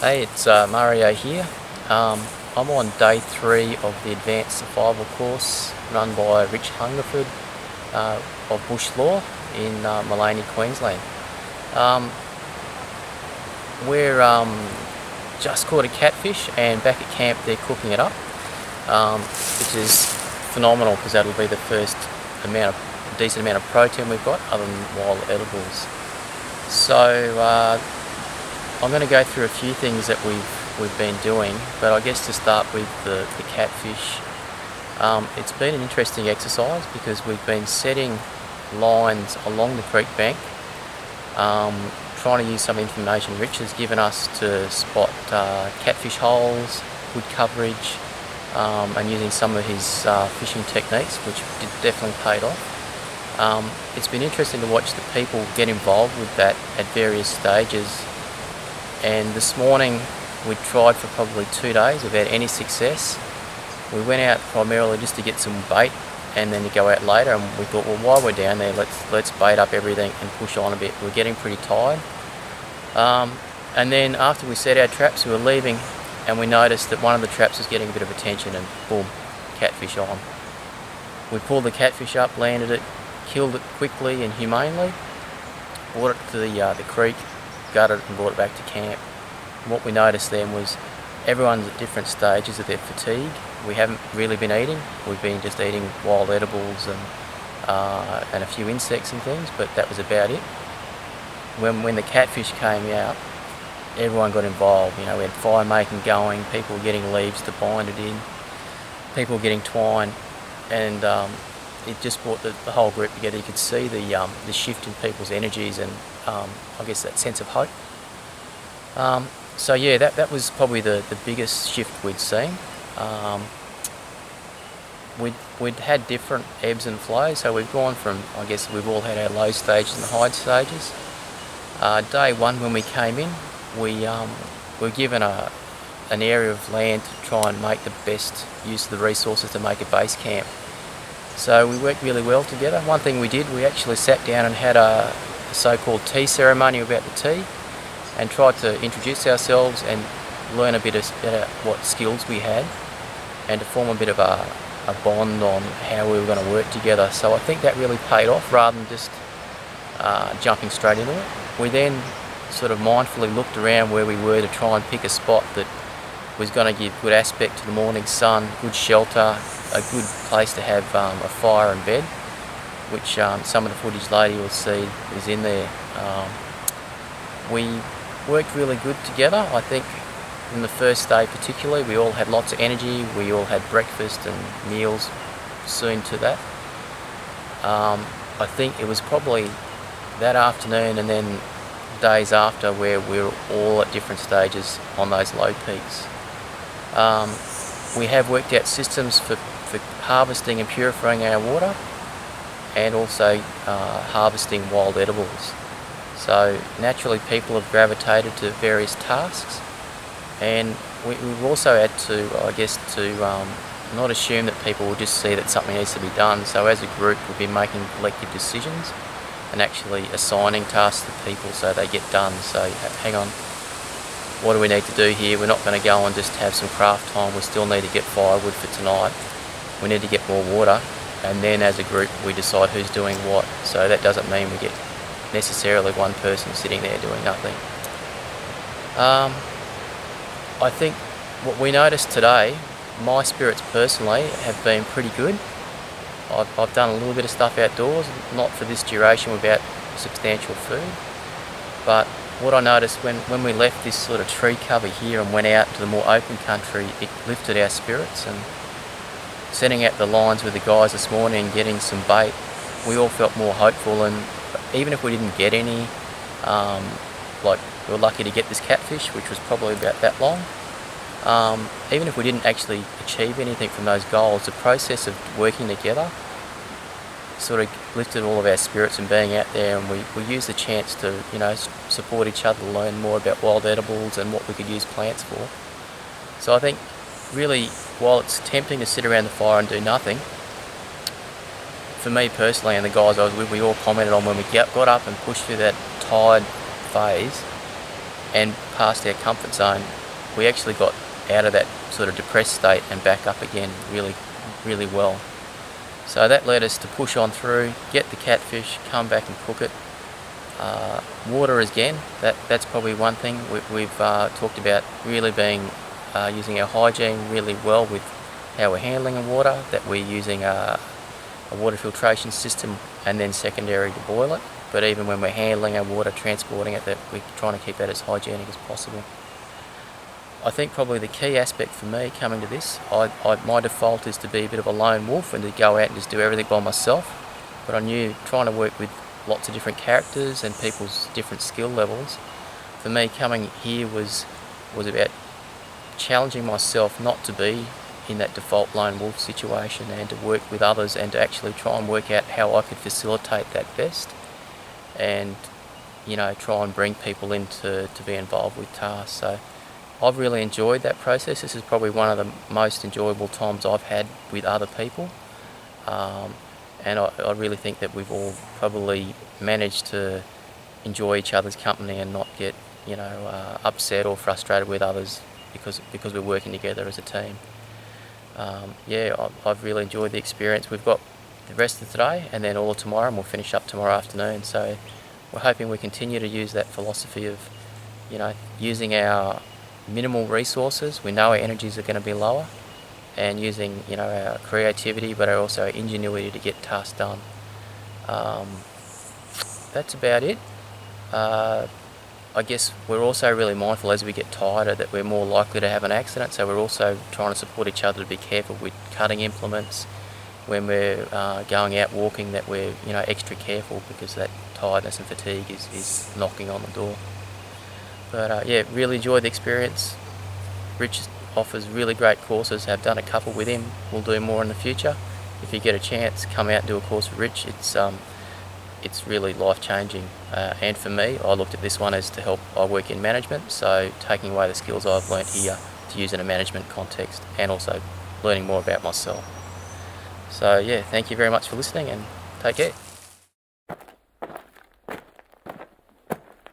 Hey, it's Mario here. I'm on day 3 of the Advanced Survival course run by Rich Hungerford of Bush Law in Maleny, Queensland. We're just caught a catfish and back at camp they're cooking it up, which is phenomenal because that'll be the first decent amount of protein we've got other than wild edibles. So I'm going to go through a few things that we've been doing, but I guess to start with the catfish, it's been an interesting exercise because we've been setting lines along the creek bank, trying to use some information Rich has given us to spot catfish holes, good coverage, and using some of his fishing techniques, which definitely paid off. It's been interesting to watch the people get involved with that at various stages. And this morning we tried for probably 2 days without any success. We went out primarily just to get some bait and then to go out later, and we thought, well, while we're down there, let's bait up everything and push on a bit. We're getting pretty tired. And then after we set our traps, we were leaving and we noticed that one of the traps was getting a bit of attention, and boom, catfish on. We pulled the catfish up, landed it, killed it quickly and humanely, brought it to the creek, gutted it and brought it back to camp. And what we noticed then was everyone's at different stages of their fatigue. We haven't really been eating. We've been just eating wild edibles and a few insects and things, but that was about it. When the catfish came out, everyone got involved. You know, we had fire making going, people were getting leaves to bind it in, people were getting twine, and it just brought the whole group together. You could see the shift in people's energies and I guess that sense of hope. So yeah, that was probably the biggest shift we'd seen. We'd had different ebbs and flows, so we've gone from, I guess we've all had our low stages and high stages. Day 1 when we came in, we were given an area of land to try and make the best use of the resources to make a base camp. So we worked really well together. One thing we did, we actually sat down and had a so-called tea ceremony about the tea and tried to introduce ourselves and learn a bit about what skills we had and to form a bit of a bond on how we were going to work together. So I think that really paid off rather than just jumping straight into it. We then sort of mindfully looked around where we were to try and pick a spot that was going to give good aspect to the morning sun, good shelter, a good place to have a fire and bed, which some of the footage later you'll see is in there. We worked really good together. I think in the first day particularly we all had lots of energy, we all had breakfast and meals soon to that. I think it was probably that afternoon and then days after where we were all at different stages on those low peaks. We have worked out systems for harvesting and purifying our water, and also harvesting wild edibles. So naturally people have gravitated to various tasks, and we've also had to, I guess, to not assume that people will just see that something needs to be done. So as a group we've been making collective decisions and actually assigning tasks to people so they get done. So hang on, what do we need to do here? We're not going to go and just have some craft time, we still need to get firewood for tonight, we need to get more water, and then as a group we decide who's doing what. So that doesn't mean we get necessarily one person sitting there doing nothing. I think what we noticed today, my spirits personally have been pretty good. I've done a little bit of stuff outdoors, not for this duration without substantial food, but what I noticed when we left this sort of tree cover here and went out to the more open country, it lifted our spirits. And setting out the lines with the guys this morning and getting some bait, we all felt more hopeful. And even if we didn't get any, like we were lucky to get this catfish, which was probably about that long, even if we didn't actually achieve anything from those goals, the process of working together sort of lifted all of our spirits and being out there, and we used the chance to, you know, support each other, learn more about wild edibles and what we could use plants for. So I think really, while it's tempting to sit around the fire and do nothing, for me personally and the guys I was with, we all commented on when we got up and pushed through that tired phase, and past our comfort zone, we actually got out of that sort of depressed state and back up again really, really well. So that led us to push on through, get the catfish, come back and cook it. Water again, that's probably one thing we've talked about, really being using our hygiene really well with how we're handling the water, that we're using a water filtration system and then secondary to boil it. But even when we're handling our water, transporting it, that we're trying to keep that as hygienic as possible. I think probably the key aspect for me coming to this, my default is to be a bit of a lone wolf and to go out and just do everything by myself. But I knew trying to work with lots of different characters and people's different skill levels, for me coming here was about challenging myself not to be in that default lone wolf situation and to work with others and to actually try and work out how I could facilitate that best and, you know, try and bring people in to be involved with tasks. So I've really enjoyed that process. This is probably one of the most enjoyable times I've had with other people. And I really think that we've all probably managed to enjoy each other's company and not get, you know, upset or frustrated with others because we're working together as a team. I've really enjoyed the experience. We've got the rest of today and then all of tomorrow, and we'll finish up tomorrow afternoon. So we're hoping we continue to use that philosophy of, you know, using our minimal resources. We know our energies are going to be lower, and using, you know, our creativity but also our ingenuity to get tasks done. That's about it. I guess we're also really mindful as we get tighter that we're more likely to have an accident, so we're also trying to support each other to be careful with cutting implements when we're going out walking, that we're, you know, extra careful because that tiredness and fatigue is knocking on the door. But really enjoyed the experience. Rich offers really great courses. Have done a couple with him. We'll do more in the future. If you get a chance, come out and do a course with Rich. It's really life-changing. And for me, I looked at this one as to help. I work in management, so taking away the skills I've learnt here to use in a management context and also learning more about myself. So yeah, thank you very much for listening and take care.